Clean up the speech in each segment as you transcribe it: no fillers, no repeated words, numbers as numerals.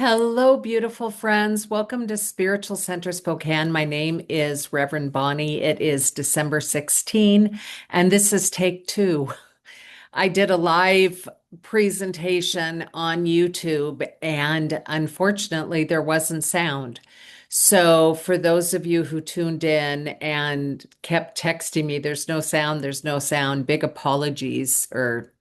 Hello, beautiful friends. Welcome to Spiritual Center Spokane. My name is Reverend Bonnie. It is December 16, and this is take two. I did a live presentation on YouTube, and unfortunately, there wasn't sound. So, for those of you who tuned in and kept texting me, there's no sound, big apologies, or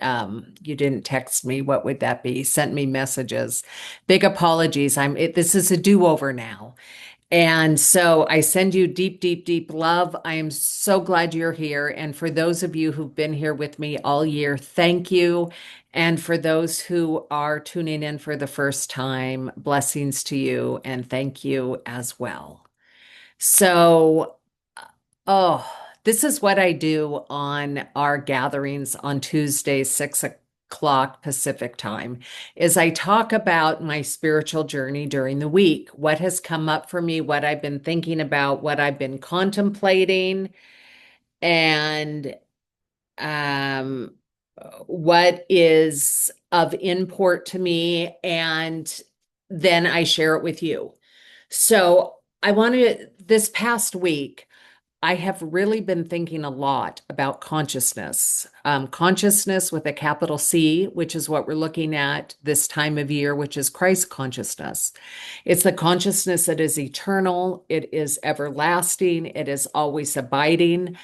you didn't text me. What would that be? Sent me messages. Big apologies. This is a do-over now. And so I send you deep, deep, deep love. I am so glad you're here. And for those of you who've been here with me all year, thank you. And for those who are tuning in for the first time, blessings to you and thank you as well. So, oh, this is what I do on our gatherings on Tuesdays, 6 o'clock Pacific time, is I talk about my spiritual journey during the week, what has come up for me, what I've been thinking about, what I've been contemplating, and um, what is of import to me, and then I share it with you. So this past week, I have really been thinking a lot about consciousness. Consciousness with a capital C, which is what we're looking at this time of year, which is Christ consciousness. It's the consciousness that is eternal, it is everlasting, it is always abiding,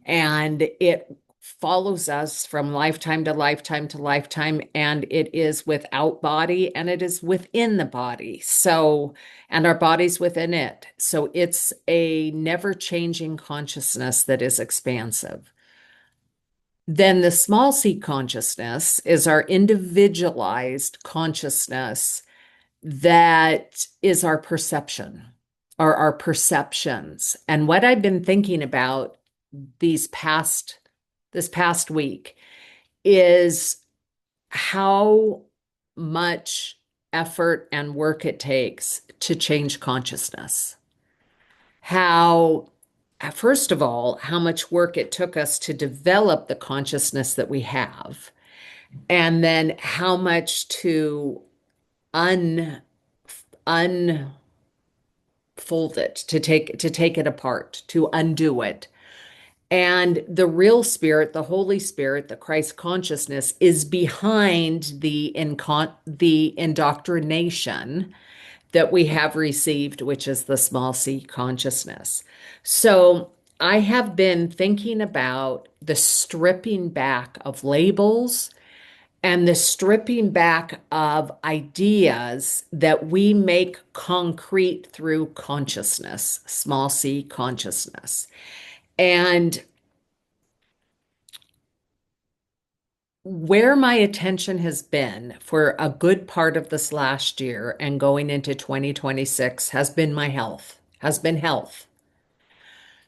and it follows us from lifetime to lifetime to lifetime, and it is without body and it is within the body. So, and our body's within it. So it's a never changing consciousness that is expansive. Then the small c consciousness is our individualized consciousness that is our perception or our perceptions. And what I've been thinking about these past this past week is how much effort and work it takes to change consciousness. How, first of all, how much work it took us to develop the consciousness that we have, and then how much to un unfold it, to take it apart, to undo it. And the real spirit, the Holy Spirit, the Christ consciousness is behind the indoctrination that we have received, which is the small c consciousness. So I have been thinking about the stripping back of labels and the stripping back of ideas that we make concrete through consciousness, small c consciousness. And where my attention has been for a good part of this last year and going into 2026 has been my health, has been health.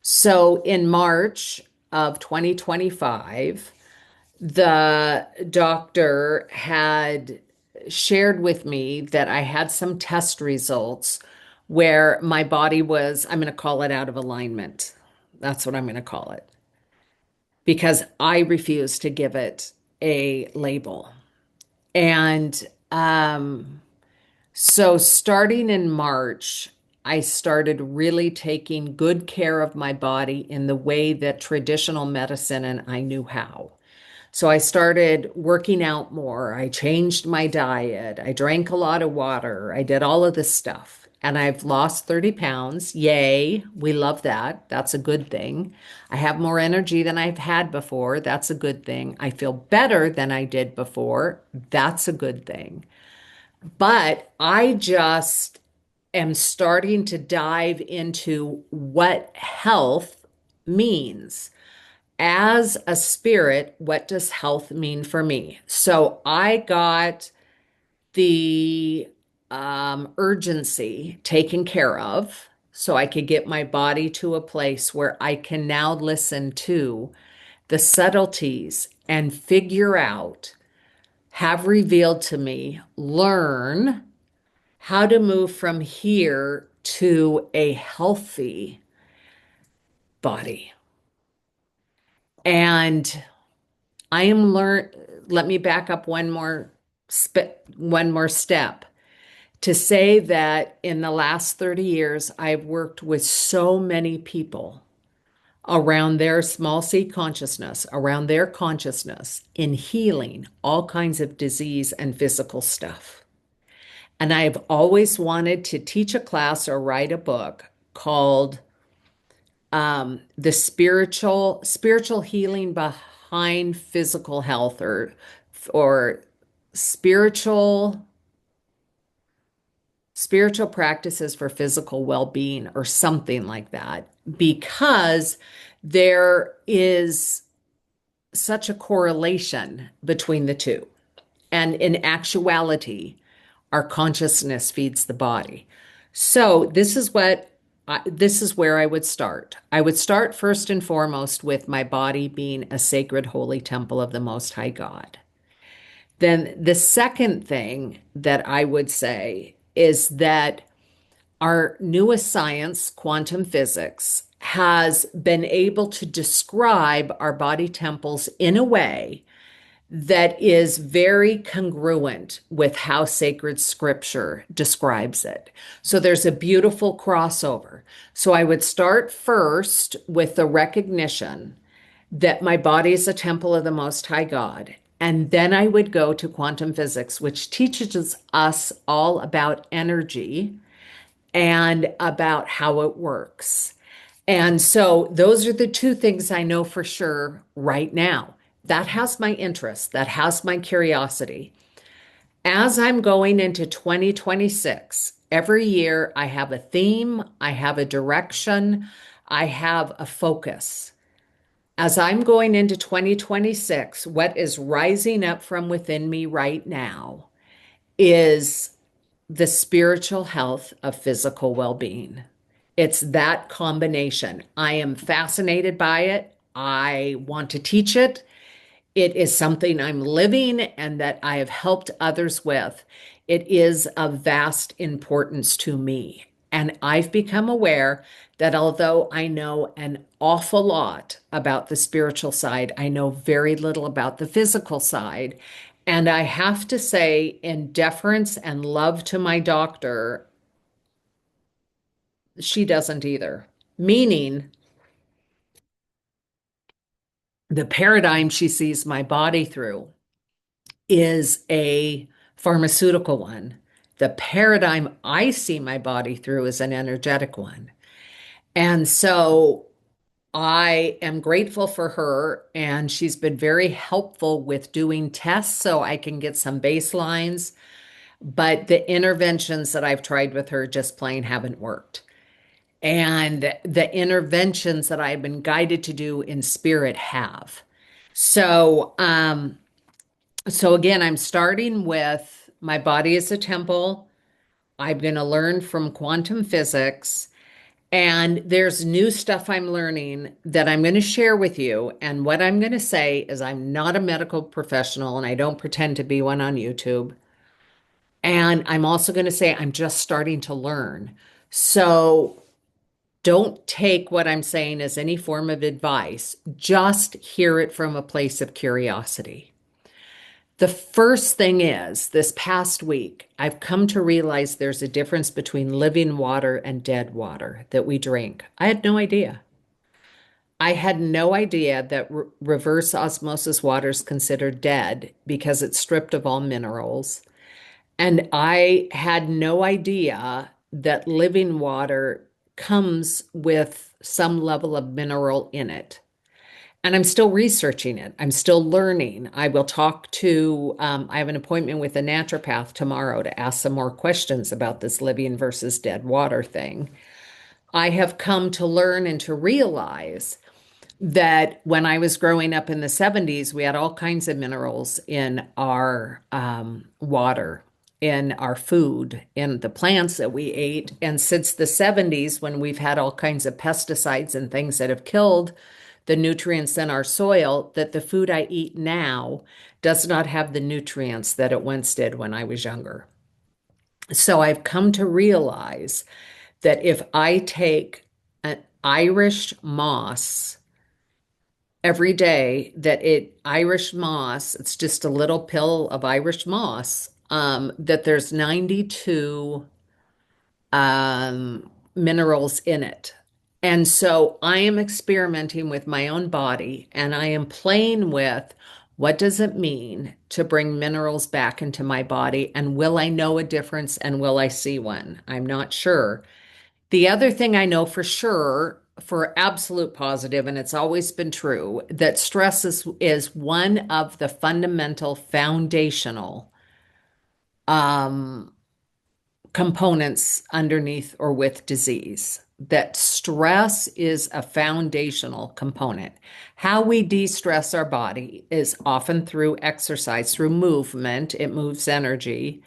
So in March of 2025, the doctor had shared with me that I had some test results where my body was, I'm going to call it out of alignment. That's what I'm going to call it because I refuse to give it a label. And so starting in March, I started really taking good care of my body in the way that traditional medicine and I knew how. So I started working out more. I changed my diet. I drank a lot of water. I did all of this stuff. And I've lost 30 pounds. Yay. We love that. That's a good thing. I have more energy than I've had before. That's a good thing. I feel better than I did before. That's a good thing. But I just am starting to dive into what health means. As a spirit, what does health mean for me? So I got the urgency taken care of so I could get my body to a place where I can now listen to the subtleties and figure out, have revealed to me, learn how to move from here to a healthy body. And I am let me back up one more step. To say that in the last 30 years, I've worked with so many people around their small c consciousness, around their consciousness in healing all kinds of disease and physical stuff. And I've always wanted to teach a class or write a book called the spiritual healing behind physical health, or spiritual spiritual practices for physical well-being, or something like that, because there is such a correlation between the two. And in actuality, our consciousness feeds the body. So this is where I would start. I would start first and foremost with my body being a sacred holy temple of the Most High God. Then the second thing that I would say is that our newest science, quantum physics, has been able to describe our body temples in a way that is very congruent with how sacred scripture describes it. So there's a beautiful crossover. So I would start first with the recognition that my body is a temple of the Most High God. And then I would go to quantum physics, which teaches us all about energy and about how it works. And so those are the two things I know for sure right now. That has my interest, that has my curiosity. As I'm going into 2026, every year I have a theme, I have a direction, I have a focus. As I'm going into 2026, what is rising up from within me right now is the spiritual health of physical well-being. It's that combination. I am fascinated by it. I want to teach it. It is something I'm living and that I have helped others with. It is of vast importance to me. And I've become aware that although I know an awful lot about the spiritual side, I know very little about the physical side. And I have to say, in deference and love to my doctor, she doesn't either. Meaning, the paradigm she sees my body through is a pharmaceutical one. The paradigm I see my body through is an energetic one. And so I am grateful for her, and she's been very helpful with doing tests so I can get some baselines. But the interventions that I've tried with her just plain haven't worked. And the interventions that I've been guided to do in spirit have. So, so again, I'm starting with my body as a temple. I'm going to learn from quantum physics. And there's new stuff I'm learning that I'm going to share with you. And what I'm going to say is, I'm not a medical professional and I don't pretend to be one on YouTube. And I'm also going to say I'm just starting to learn. So don't take what I'm saying as any form of advice. Just hear it from a place of curiosity. The first thing is, this past week, I've come to realize there's a difference between living water and dead water that we drink. I had no idea. I had no idea that reverse osmosis water is considered dead because it's stripped of all minerals. And I had no idea that living water comes with some level of mineral in it. And I'm still researching it. I'm still learning. I will talk to, I have an appointment with a naturopath tomorrow to ask some more questions about this living versus dead water thing. I have come to learn and to realize that when I was growing up in the 70s, we had all kinds of minerals in our water, in our food, in the plants that we ate. And since the 70s, when we've had all kinds of pesticides and things that have killed the nutrients in our soil, that the food I eat now does not have the nutrients that it once did when I was younger. So I've come to realize that if I take an Irish moss every day, that Irish moss, it's just a little pill of Irish moss, that there's 92 minerals in it. And so I am experimenting with my own body and I am playing with what does it mean to bring minerals back into my body, and will I know a difference and will I see one? I'm not sure. The other thing I know for sure, for absolute positive, and it's always been true, that stress is one of the fundamental foundational um, components underneath or with disease. That stress is a foundational component. How we de-stress our body is often through exercise, through movement. It moves energy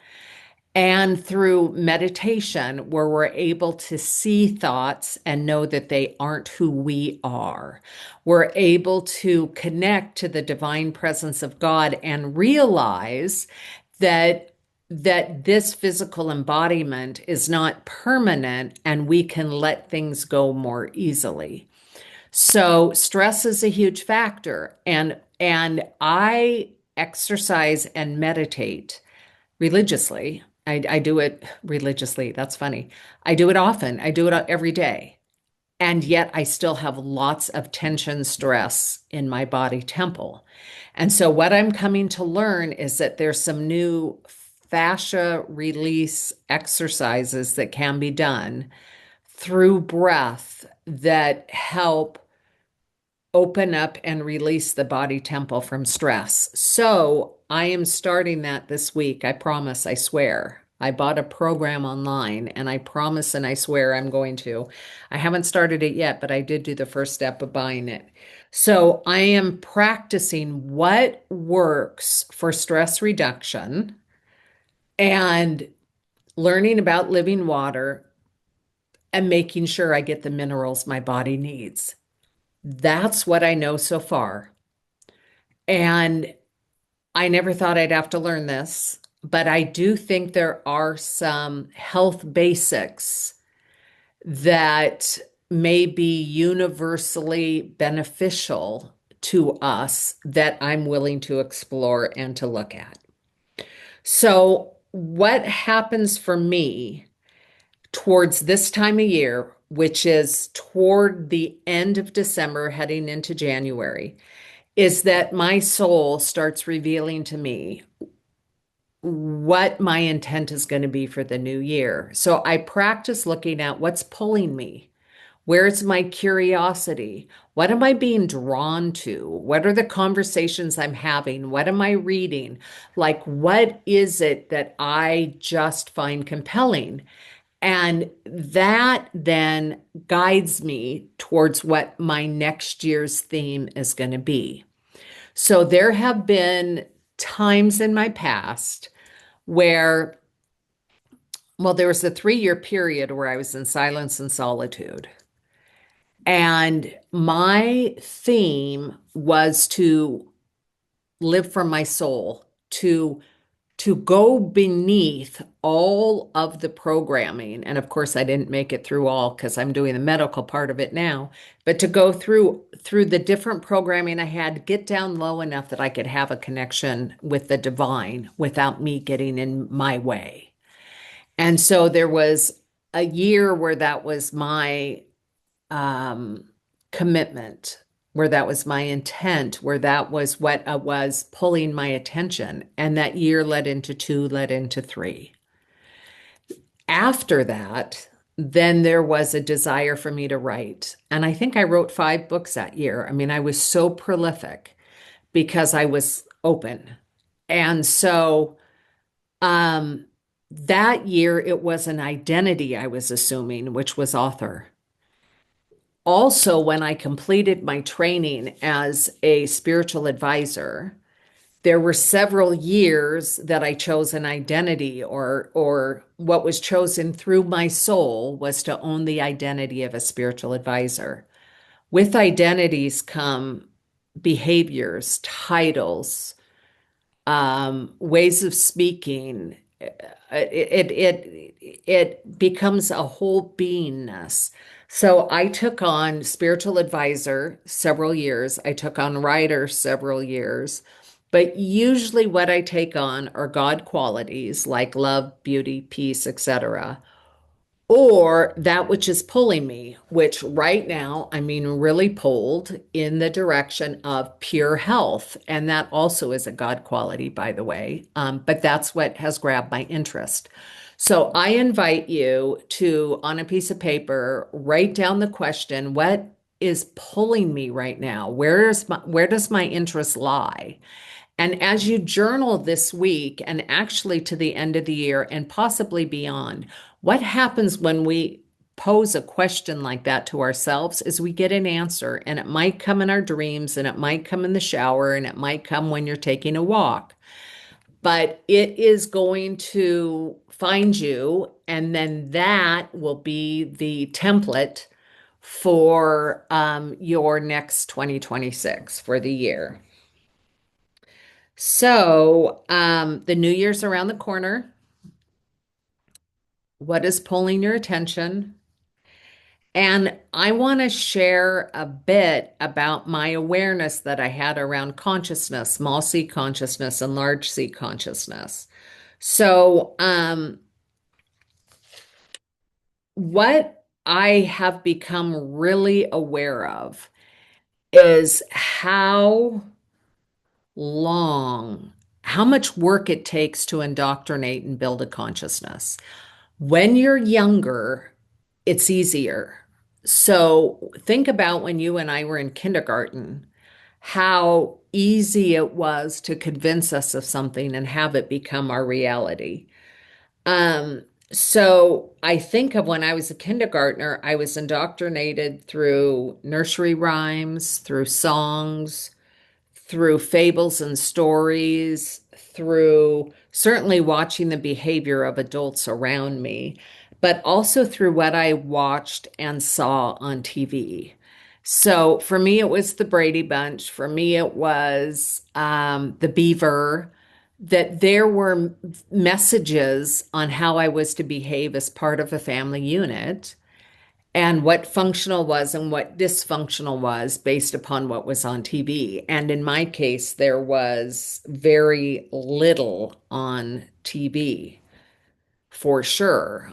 and through meditation, where we're able to see thoughts and know that they aren't who we are. We're able to connect to the divine presence of God and realize that this physical embodiment is not permanent and we can let things go more easily. So stress is a huge factor, and I exercise and meditate religiously. I do it religiously. That's funny. I do it often. I do it every day. And yet I still have lots of tension, stress in my body temple. And so what I'm coming to learn is that there's some new fascia release exercises that can be done through breath that help open up and release the body temple from stress. So I am starting that this week. I promise, I swear. I bought a program online and I promise and I swear I'm going to. I haven't started it yet, but I did do the first step of buying it. So I am practicing what works for stress reduction and learning about living water and making sure I get the minerals my body needs. That's what I know so far. And I never thought I'd have to learn this, but I do think there are some health basics that may be universally beneficial to us that I'm willing to explore and to look at. So, what happens for me towards this time of year, which is toward the end of December, heading into January, is that my soul starts revealing to me what my intent is going to be for the new year. So I practice looking at what's pulling me. Where's my curiosity? What am I being drawn to? What are the conversations I'm having? What am I reading? Like, what is it that I just find compelling? And that then guides me towards what my next year's theme is going to be. So there have been times in my past where, well, there was a 3-year period where I was in silence and solitude. And my theme was to live from my soul, to go beneath all of the programming. And of course, I didn't make it through all because I'm doing the medical part of it now, but to go through the different programming I had, get down low enough that I could have a connection with the divine without me getting in my way. And so there was a year where that was my um, commitment, where that was my intent, where that was what was pulling my attention. And that year led into two, led into three. After that, then there was a desire for me to write. And I think I wrote 5 books that year. I mean, I was so prolific because I was open. And so um, that year, it was an identity I was assuming, which was author. Also, when I completed my training as a spiritual advisor, there were several years that I chose an identity, or what was chosen through my soul was to own the identity of a spiritual advisor. With identities come behaviors, titles, ways of speaking. It becomes a whole beingness. So I took on spiritual advisor several years. I took on writer several years. But usually what I take on are God qualities like love, beauty, peace, etc., or that which is pulling me, which right now I'm being really pulled in the direction of pure health. And that also is a God quality, by the way. But that's what has grabbed my interest. So I invite you to, on a piece of paper, write down the question, what is pulling me right now? Where does my interest lie? And as you journal this week and actually to the end of the year and possibly beyond, what happens when we pose a question like that to ourselves is we get an answer, and it might come in our dreams, and it might come in the shower, and it might come when you're taking a walk. But it is going to find you, and then that will be the template for your next 2026 for the year. So, the new year's around the corner. What is pulling your attention? And I want to share a bit about my awareness that I had around consciousness, small c consciousness and large c consciousness. So, what I have become really aware of is long, how much work it takes to indoctrinate and build a consciousness. When you're younger, it's easier. So think about when you and I were in kindergarten, how easy it was to convince us of something and have it become our reality. Um, so I think of when I was a kindergartner, I was indoctrinated through nursery rhymes, through songs, through fables and stories, through certainly watching the behavior of adults around me, but also through what I watched and saw on TV. So for me, it was the Brady Bunch. For me, it was the Beaver, that there were messages on how I was to behave as part of a family unit and what functional was and what dysfunctional was based upon what was on TV. And in my case, there was very little on TV for sure.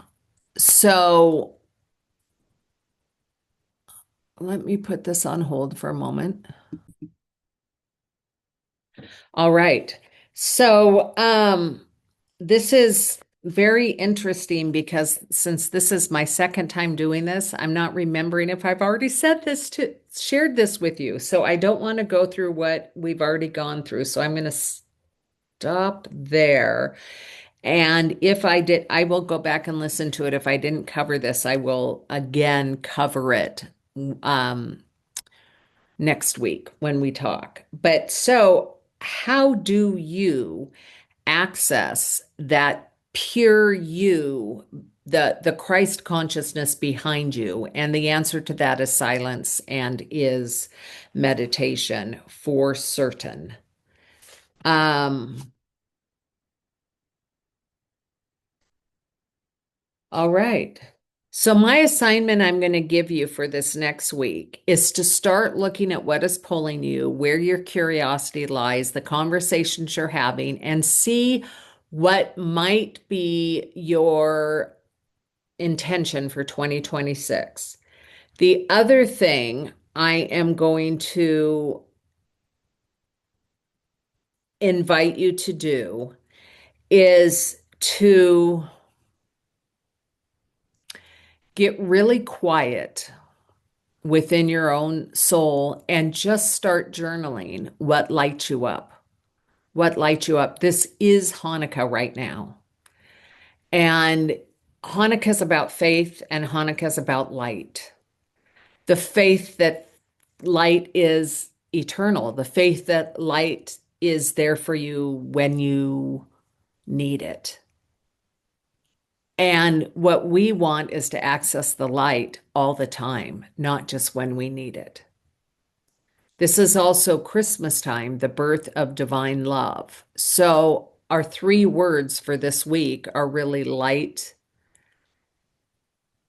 So let me put this on hold for a moment. All right. So, this is very interesting because since this is my second time doing this, I'm not remembering if I've already said this to shared this with you. So I don't want to go through what we've already gone through. So I'm going to stop there. And if I did, I will go back and listen to it. If I didn't cover this, I will again cover it um, next week when we talk. But so, how do you access that pure you, the Christ consciousness behind you? And the answer to that is silence and is meditation for certain. Um, all right. So my assignment I'm going to give you for this next week is to start looking at what is pulling you, where your curiosity lies, the conversations you're having, and see what might be your intention for 2026. The other thing I am going to invite you to do is to get really quiet within your own soul and just start journaling what lights you up. What lights you up? This is Hanukkah right now. And Hanukkah is about faith and Hanukkah is about light. The faith that light is eternal, the faith that light is there for you when you need it. And what we want is to access the light all the time, not just when we need it. This is also Christmas time, the birth of divine love. So, our three words for this week are really light,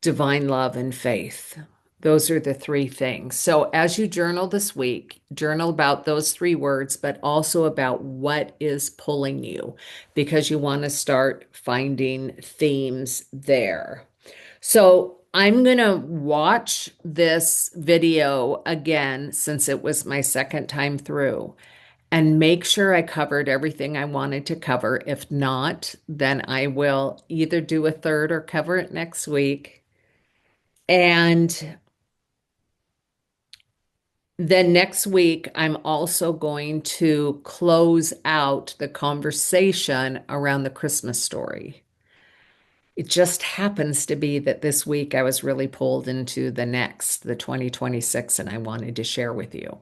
divine love, and faith. Those are the three things. So as you journal this week, journal about those three words, but also about what is pulling you because you want to start finding themes there. So I'm going to watch this video again since it was my second time through and make sure I covered everything I wanted to cover. If not, then I will either do a third or cover it next week. And then next week, I'm also going to close out the conversation around the Christmas story. It just happens to be that this week I was really pulled into the 2026, and I wanted to share with you.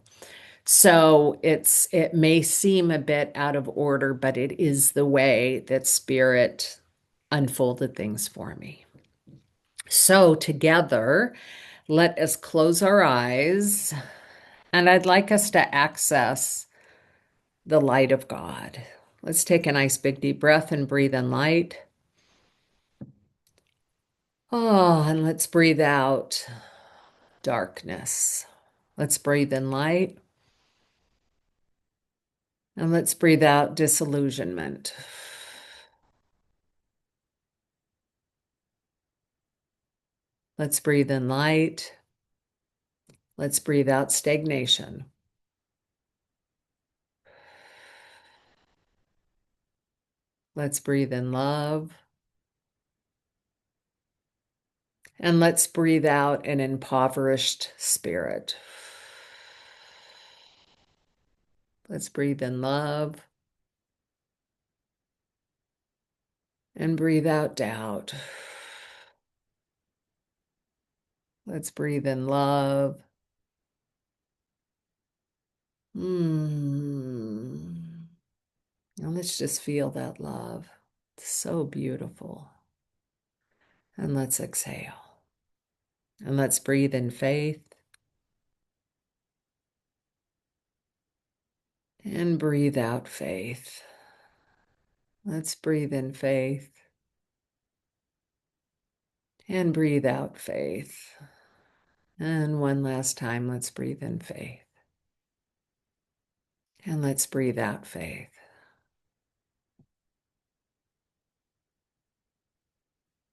So it may seem a bit out of order, but it is the way that Spirit unfolded things for me. So together, let us close our eyes, and I'd like us to access the light of God. Let's take a nice big deep breath and breathe in light. Oh, and let's breathe out darkness. Let's breathe in light. And let's breathe out disillusionment. Let's breathe in light. Let's breathe out stagnation. Let's breathe in love. And let's breathe out an impoverished spirit. Let's breathe in love and breathe out doubt. Let's breathe in love. Mm. And let's just feel that love. It's so beautiful. And let's exhale. And let's breathe in faith and breathe out faith. Let's breathe in faith and breathe out faith. And one last time, let's breathe in faith. And let's breathe out faith.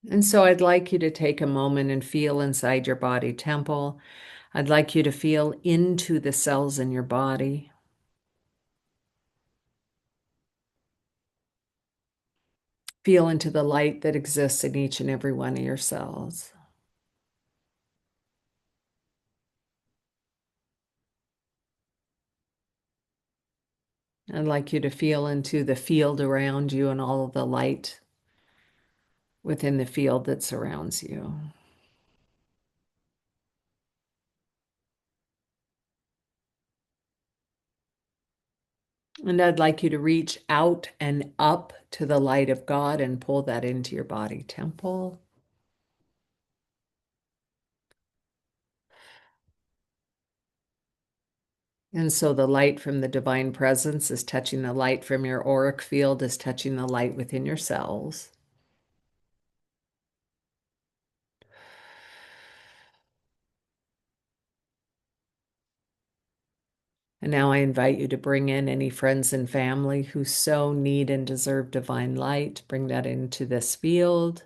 And so I'd like you to take a moment and feel inside your body temple. I'd like you to feel into the cells in your body. Feel into the light that exists in each and every one of your cells. I'd like you to feel into the field around you and all of the light within the field that surrounds you. And I'd like you to reach out and up to the light of God and pull that into your body temple. And so the light from the divine presence is touching the light from your auric field, is touching the light within your cells. And now I invite you to bring in any friends and family who so need and deserve divine light. Bring that into this field.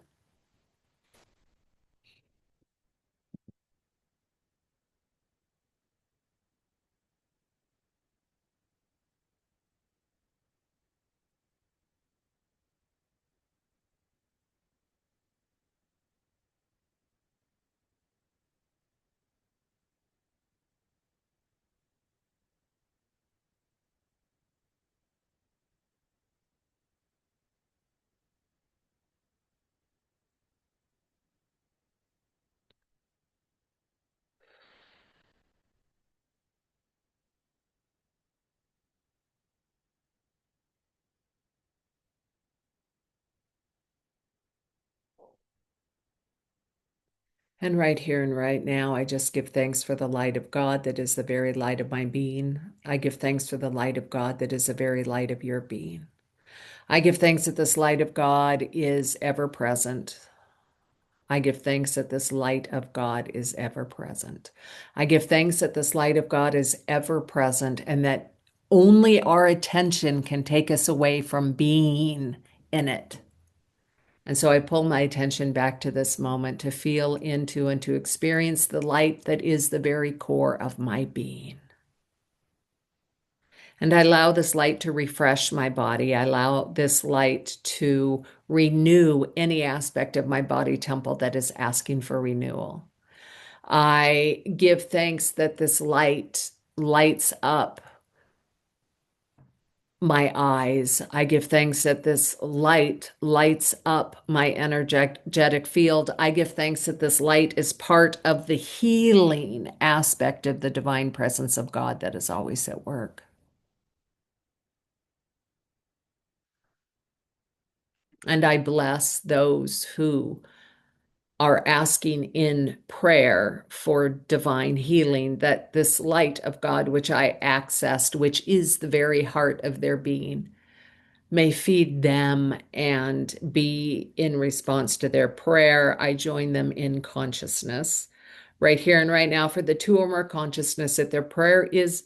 And right here and right now, I just give thanks for the light of God that is the very light of my being. I give thanks for the light of God that is the very light of your being. I give thanks that this light of God is ever present. I give thanks that this light of God is ever present. I give thanks that this light of God is ever present and that only our attention can take us away from being in it. And so I pull my attention back to this moment to feel into and to experience the light that is the very core of my being. And I allow this light to refresh my body. I allow this light to renew any aspect of my body temple that is asking for renewal. I give thanks that this light lights up my eyes. I give thanks that this light lights up my energetic field. I give thanks that this light is part of the healing aspect of the divine presence of God that is always at work. And I bless those who are asking in prayer for divine healing, that this light of God, which I accessed, which is the very heart of their being, may feed them and be in response to their prayer. I join them in consciousness right here and right now for the two or more consciousness that their prayer is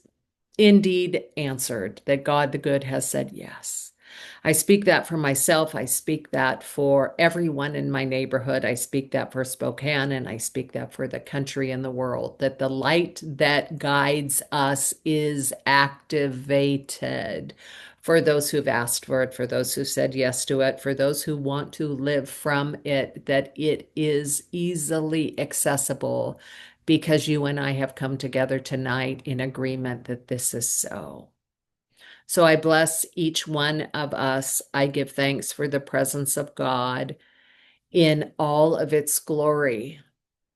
indeed answered, that God the good has said yes. I speak that for myself. I speak that for everyone in my neighborhood. I speak that for Spokane, and I speak that for the country and the world, that the light that guides us is activated for those who've asked for it, for those who said yes to it, for those who want to live from it, that it is easily accessible because you and I have come together tonight in agreement that this is so. So I bless each one of us. I give thanks for the presence of God in all of its glory.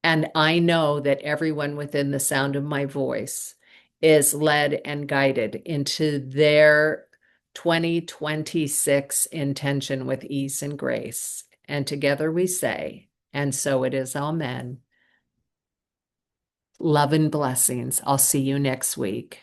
And I know that everyone within the sound of my voice is led and guided into their 2026 intention with ease and grace. And together we say, and so it is, amen. Love and blessings. I'll see you next week.